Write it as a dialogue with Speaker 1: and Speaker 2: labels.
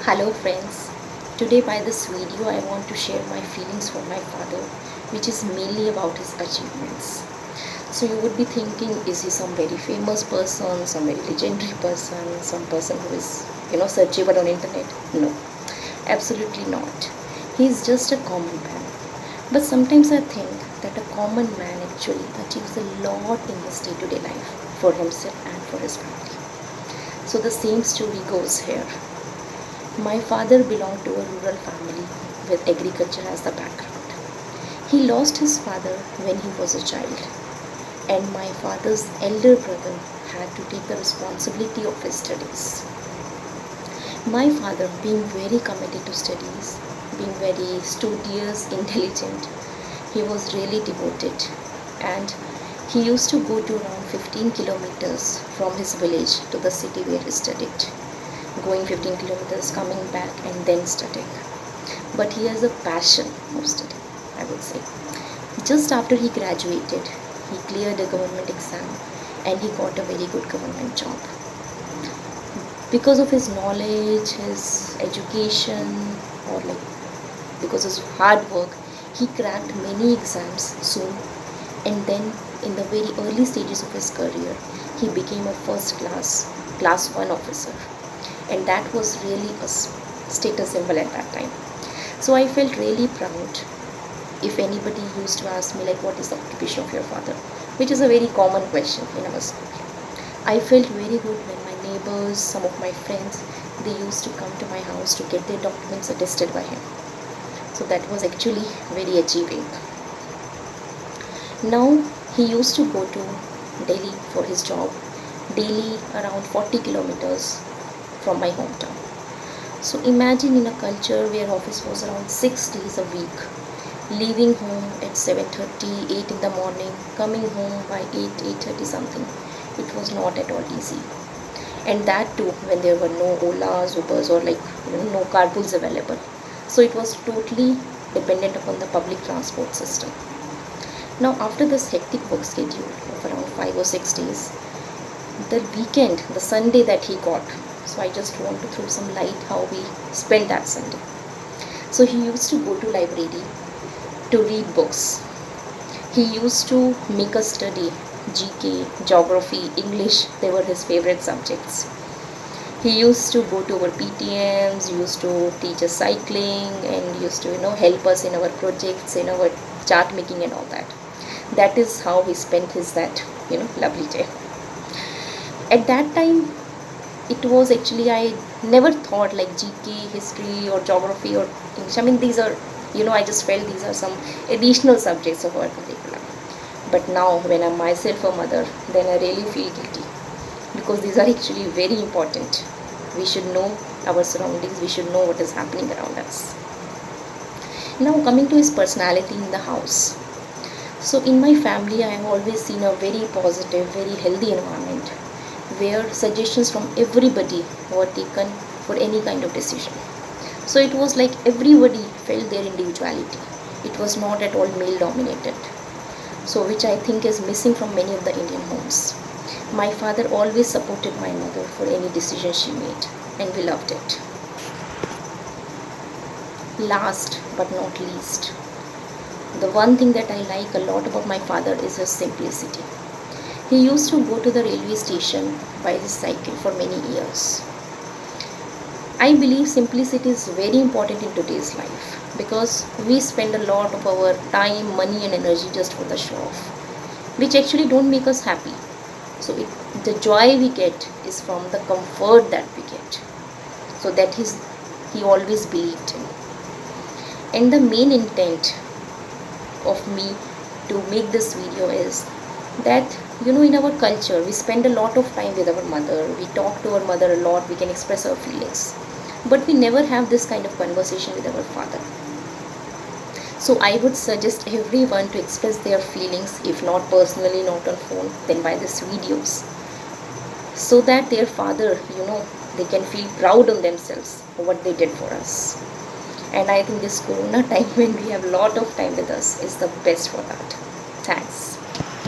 Speaker 1: Hello friends, today by this video I want to share my feelings for my father, which is mainly about his achievements. So you would be thinking, is he some very famous person, some very legendary person, some person who is searchable on internet? No, absolutely not. He is just a common man. But sometimes I think that a common man actually achieves a lot in his day-to-day life for himself and for his family. So the same story goes here. My father belonged to a rural family with agriculture as the background. He lost his father when he was a child, and my father's elder brother had to take the responsibility of his studies. My father, being very committed to studies, being very studious, intelligent, he was really devoted, and he used to go to around 15 kilometers from his village to the city where he studied, going 15 kilometers, coming back, and then studying. But he has a passion of studying, I would say. Just after he graduated, he cleared a government exam and he got a very good government job. Because of his knowledge, his education, or because of his hard work, he cracked many exams soon, and then in the very early stages of his career, he became a first class 1 officer, and that was really a status symbol at that time. So I felt really proud if anybody used to ask me, like, what is the occupation of your father, which is a very common question in our school. I felt very good when my neighbors, some of my friends, they used to come to my house to get their documents attested by him. So that was actually very achieving. Now he used to go to Delhi for his job, daily around 40 kilometers from my hometown. So imagine in a culture where office was around 6 days a week, leaving home at 7:30, 8 in the morning, coming home by 8, 8:30 something. It was not at all easy. And that too when there were no Olas, Ubers, or no carpools available. So it was totally dependent upon the public transport system. Now after this hectic work schedule of around 5 or 6 days, the weekend, the Sunday that he got, so I just want to throw some light how we spent that Sunday. So he used to go to library to read books. He used to make us study GK, geography, English. They were his favorite subjects. He used to go to our PTMs, used to teach us cycling, and used to help us in our projects, in our chart making and all that. That is how he spent his that lovely day. At that time, it was actually, I never thought like GK, history, or geography, or English. I mean, these are, I just felt these are some additional subjects of our curriculum. But now when I'm myself a mother, then I really feel guilty, because these are actually very important. We should know our surroundings, we should know what is happening around us. Now coming to his personality in the house. So in my family, I have always seen a very positive, very healthy environment where suggestions from everybody were taken for any kind of decision. So it was like everybody felt their individuality. It was not at all male dominated. So which I think is missing from many of the Indian homes. My father always supported my mother for any decision she made, and we loved it. Last but not least, the one thing that I like a lot about my father is his simplicity. He used to go to the railway station by his cycle for many years. I believe simplicity is very important in today's life, because we spend a lot of our time, money, and energy just for the show off, which actually don't make us happy. So the joy we get is from the comfort that we get. So that he always believed in. And the main intent of me to make this video is that in our culture we spend a lot of time with our mother, we talk to our mother a lot, we can express our feelings, but we never have this kind of conversation with our father. So I would suggest everyone to express their feelings, if not personally, not on phone, then by these videos, so that their father, they can feel proud on themselves for what they did for us. And I think this corona time when we have a lot of time with us is the best for that.